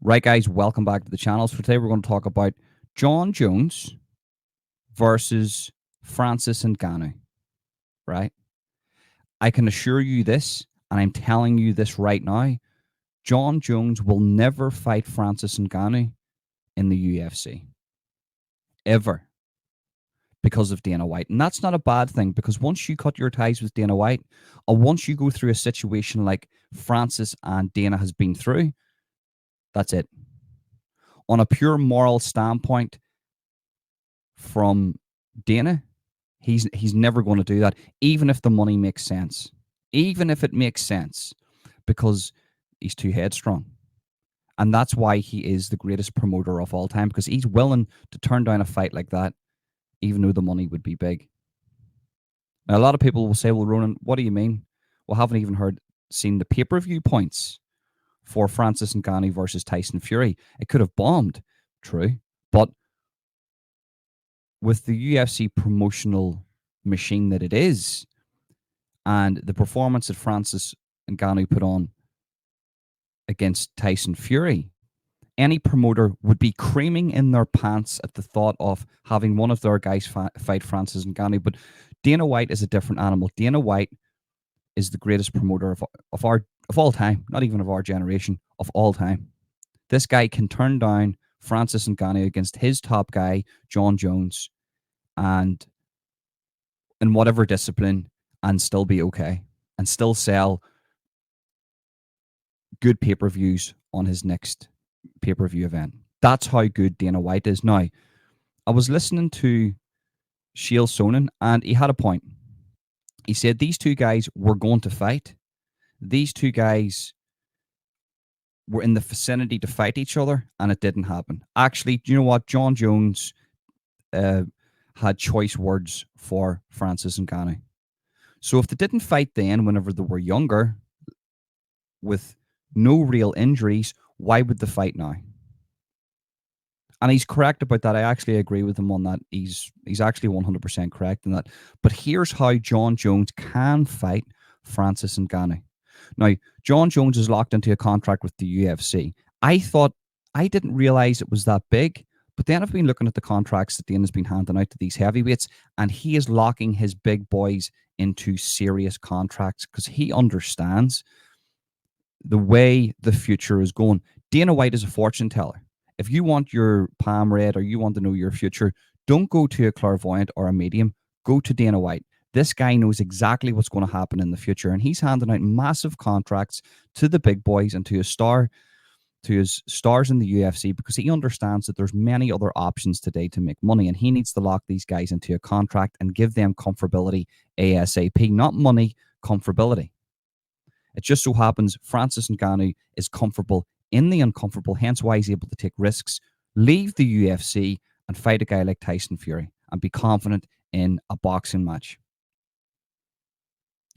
Right, guys, welcome back to the channel. So today we're going to talk about Jon Jones versus Francis Ngannou, right? I can assure you this, and I'm telling you this right now, Jon Jones will never fight Francis Ngannou in the UFC, ever, because of Dana White. And that's not a bad thing, because once you cut your ties with Dana White, or once you go through a situation like Francis and Dana has been through, that's it. On a pure moral standpoint, from Dana, he's never going to do that, even if the money makes sense, even if it makes sense, because he's too headstrong. And that's why he is the greatest promoter of all time, because he's willing to turn down a fight like that, even though the money would be big. Now, a lot of people will say, well, Ronan, what do you mean? Well, haven't even seen the pay-per-view points for Francis Ngannou versus Tyson Fury. It could have bombed, true, but with the UFC promotional machine that it is, and the performance that Francis Ngannou put on against Tyson Fury, any promoter would be creaming in their pants at the thought of having one of their guys fight Francis Ngannou. But Dana White is a different animal. Dana White is the greatest promoter of all time, not even of our generation, of all time. This guy can turn down Francis Ngannou against his top guy, Jon Jones, and in whatever discipline, and still be okay, and still sell good pay-per-views on his next pay-per-view event. That's how good Dana White is. Now, I was listening to Chael Sonnen, and he had a point. He said these two guys were going to fight. These two guys were in the vicinity to fight each other, and it didn't happen. Actually, do you know what? Jon Jones had choice words for Francis Ngannou. So if they didn't fight then, whenever they were younger, with no real injuries, why would they fight now? And he's correct about that. I actually agree with him on that. He's actually 100% correct in that. But here's how Jon Jones can fight Francis Ngannou. Now, Jon Jones is locked into a contract with the UFC. I didn't realize it was that big, but then I've been looking at the contracts that Dana's been handing out to these heavyweights, and he is locking his big boys into serious contracts because he understands the way the future is going. Dana White is a fortune teller. If you want your palm read or you want to know your future, don't go to a clairvoyant or a medium. Go to Dana White. This guy knows exactly what's going to happen in the future, and he's handing out massive contracts to the big boys and to his stars in the UFC, because he understands that there's many other options today to make money, and he needs to lock these guys into a contract and give them comfortability ASAP. Not money, comfortability. It just so happens Francis Ngannou is comfortable in the uncomfortable, hence why he's able to take risks, leave the UFC, and fight a guy like Tyson Fury and be confident in a boxing match.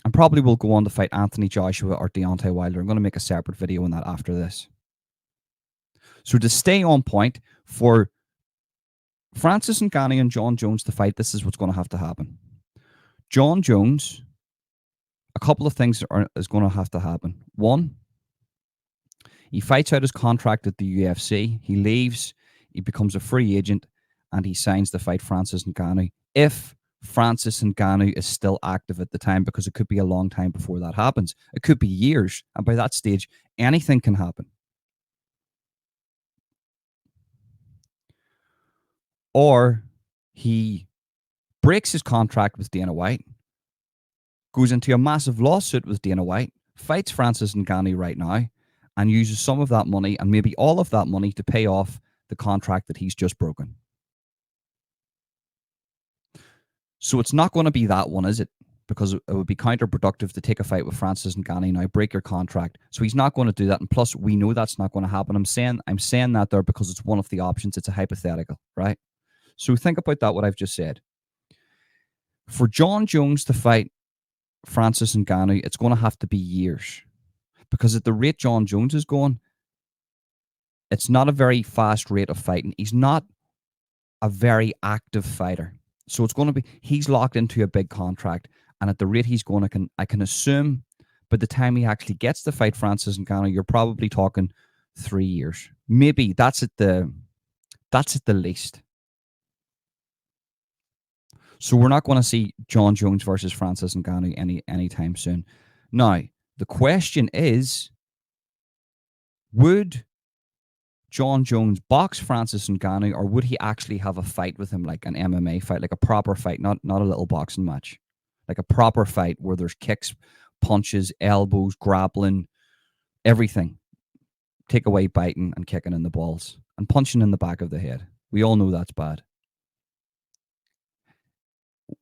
And probably will go on to fight Anthony Joshua or Deontay Wilder. I'm going to make a separate video on that after this. So to stay on point, for Francis Ngannou and Jon Jones to fight, this is what's going to have to happen. Jon Jones, a couple of things is going to have to happen. One, he fights out his contract at the UFC. He leaves. He becomes a free agent, and he signs to fight Francis Ngannou. If Francis Ngannou is still active at the time, because it could be a long time before that happens. It could be years, and by that stage, anything can happen. Or he breaks his contract with Dana White, goes into a massive lawsuit with Dana White, fights Francis Ngannou right now, and uses some of that money and maybe all of that money to pay off the contract that he's just broken. So it's not going to be that one, is it? Because it would be counterproductive to take a fight with Francis Ngannou now, break your contract. So he's not going to do that. And plus, we know that's not going to happen. I'm saying that there because it's one of the options. It's a hypothetical, right? So think about that, what I've just said. For Jon Jones to fight Francis Ngannou, it's going to have to be years. Because at the rate Jon Jones is going, it's not a very fast rate of fighting. He's not a very active fighter. So it's going to be, he's locked into a big contract. And at the rate he's going, I can assume by the time he actually gets to fight Francis Ngannou, you're probably talking 3 years. Maybe that's at the least. So we're not going to see John Jones versus Francis Ngannou anytime soon. Now, the question is, would John Jones box Francis Ngannou, or would he actually have a fight with him, like an MMA fight, like a proper fight, not a little boxing match, like a proper fight where there's kicks, punches, elbows, grappling, everything, take away biting and kicking in the balls and punching in the back of the head. We all know that's bad.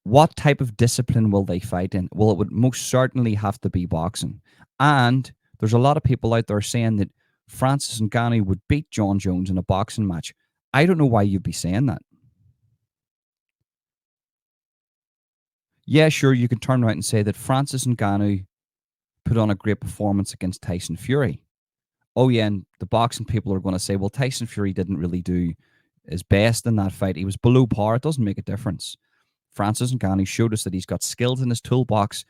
What type of discipline will they fight in? Well, it would most certainly have to be boxing. And there's a lot of people out there saying that Francis Ngannou would beat John Jones in a boxing match. I don't know why you'd be saying that. Yeah, sure, you can turn around and say that Francis Ngannou put on a great performance against Tyson Fury. Oh, yeah, and the boxing people are going to say, well, Tyson Fury didn't really do his best in that fight. He was below par. It doesn't make a difference. Francis Ngannou showed us that he's got skills in his toolbox,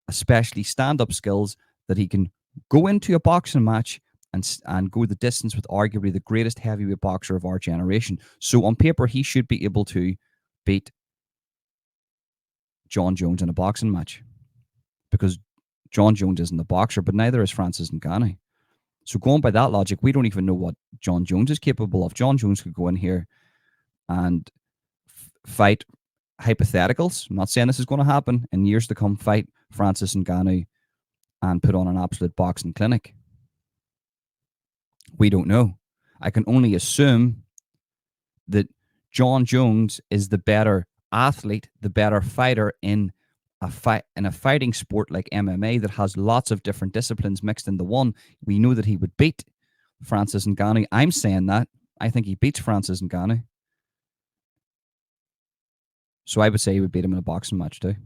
especially stand-up skills, that he can go into a boxing match and go the distance with arguably the greatest heavyweight boxer of our generation. So on paper, he should be able to beat John Jones in a boxing match, because John Jones isn't a boxer, but neither is Francis Ngannou. So going by that logic, we don't even know what John Jones is capable of. John Jones could go in here and fight hypotheticals. I'm not saying this is going to happen in years to come. Fight Francis Ngannou and put on an absolute boxing clinic. We don't know. I can only assume that John Jones is the better athlete, the better fighter in a fighting sport like MMA that has lots of different disciplines mixed into one. We know that he would beat Francis Ngannou. I'm saying that. I think he beats Francis Ngannou. So I would say he would beat him in a boxing match too.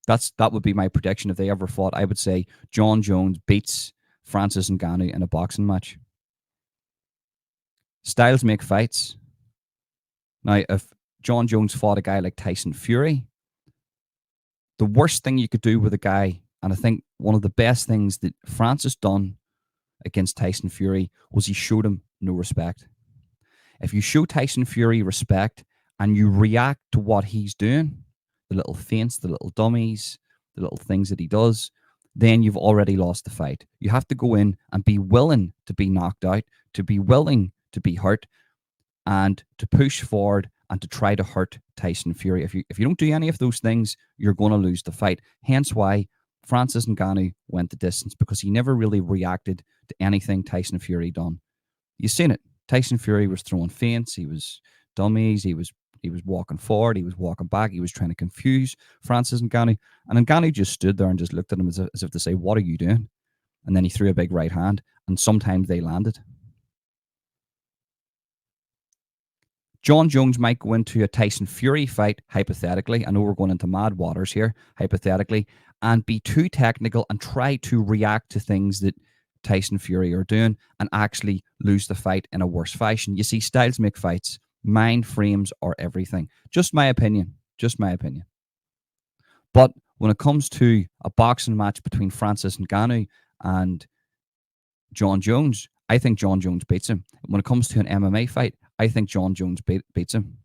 That would be my prediction if they ever fought. I would say John Jones beats Francis Ngannou in a boxing match. Styles make fights. Now, if John Jones fought a guy like Tyson Fury, the worst thing you could do with a guy, and I think one of the best things that Francis done against Tyson Fury, was he showed him no respect. If you show Tyson Fury respect and you react to what he's doing, the little feints, the little dummies, the little things that he does, then you've already lost the fight. You have to go in and be willing to be knocked out, to be willing to be hurt, and to push forward and to try to hurt Tyson Fury. If you don't do any of those things, you're going to lose the fight. Hence why Francis Ngannou went the distance, because he never really reacted to anything Tyson Fury done. You've seen it. Tyson Fury was throwing feints. He was dummies. He was walking forward. He was walking back. He was trying to confuse Francis Ngannou. And Ngannou just stood there and just looked at him as if to say, what are you doing? And then he threw a big right hand. And sometimes they landed. John Jones might go into a Tyson Fury fight, hypothetically. I know we're going into mad waters here, hypothetically, and be too technical and try to react to things that Tyson Fury are doing and actually lose the fight in a worse fashion. You see, styles make fights. Mind frames are everything. Just my opinion. Just my opinion. But when it comes to a boxing match between Francis Ngannou and John Jones, I think John Jones beats him. When it comes to an MMA fight, I think John Jones beats him.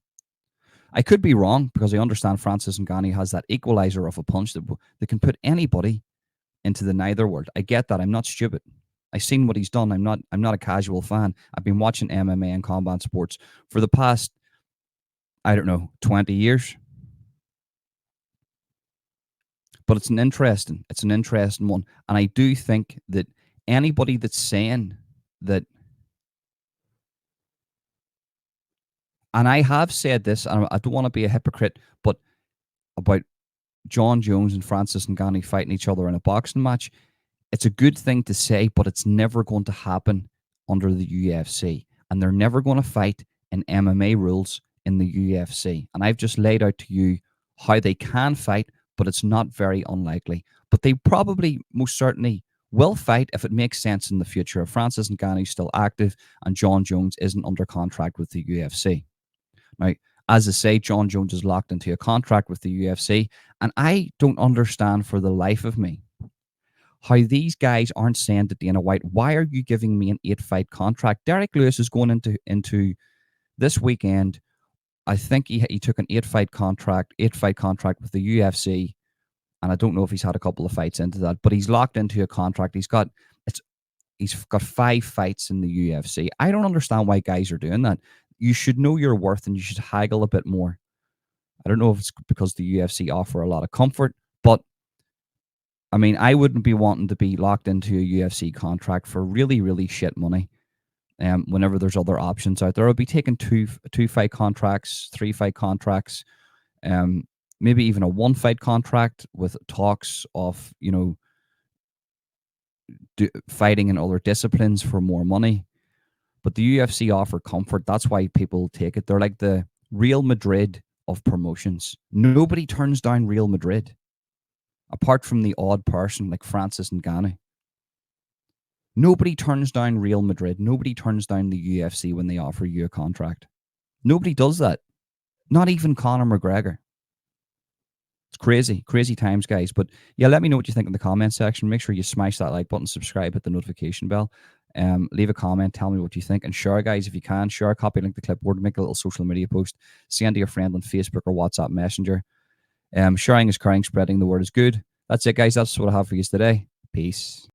I could be wrong, because I understand Francis Ngannou has that equalizer of a punch that can put anybody into the neither world. I get that. I'm not stupid. I've seen what he's done. I'm not a casual fan. I've been watching MMA and combat sports for the past, I don't know, 20 years. But it's an interesting one. And I do think that anybody that's saying that, and I have said this, and I don't want to be a hypocrite, but about John Jones and Francis Ngannou fighting each other in a boxing match, it's a good thing to say, but it's never going to happen under the UFC. And they're never going to fight in MMA rules in the UFC. And I've just laid out to you how they can fight, but it's not very unlikely. But they probably, most certainly, will fight if it makes sense in the future. If Francis Ngannou is still active and John Jones isn't under contract with the UFC. Now, as I say, John Jones is locked into a contract with the UFC, and I don't understand for the life of me how these guys aren't saying to Dana White, why are you giving me an 8-fight contract? Derek Lewis is going into this weekend. I think he took an 8-fight contract with the UFC, and I don't know if he's had a couple of fights into that, but he's locked into a contract. He's got 5 fights in the UFC. I don't understand why guys are doing that. You should know your worth and you should haggle a bit more. I don't know if it's because the UFC offer a lot of comfort, but I mean, I wouldn't be wanting to be locked into a UFC contract for really, really shit money. Whenever there's other options out there, I'll be taking 2-fight contracts, 3-fight contracts, maybe even a 1-fight contract with talks of, fighting in other disciplines for more money. But the UFC offer comfort. That's why people take it. They're like the Real Madrid of promotions. Nobody turns down Real Madrid, apart from the odd person like Francis Ngannou. Nobody turns down Real Madrid. Nobody turns down the UFC when they offer you a contract. Nobody does that. Not even Conor McGregor. It's crazy, crazy times, guys. But yeah, let me know what you think in the comment section. Make sure you smash that like button, subscribe, hit the notification bell. Leave a comment, tell me what you think, and share, guys, if you can. Share, copy, link the clipboard, make a little social media post, send to your friend on Facebook or WhatsApp Messenger. Sharing is caring, spreading the word is good. That's it, guys. That's what I have for you today. Peace.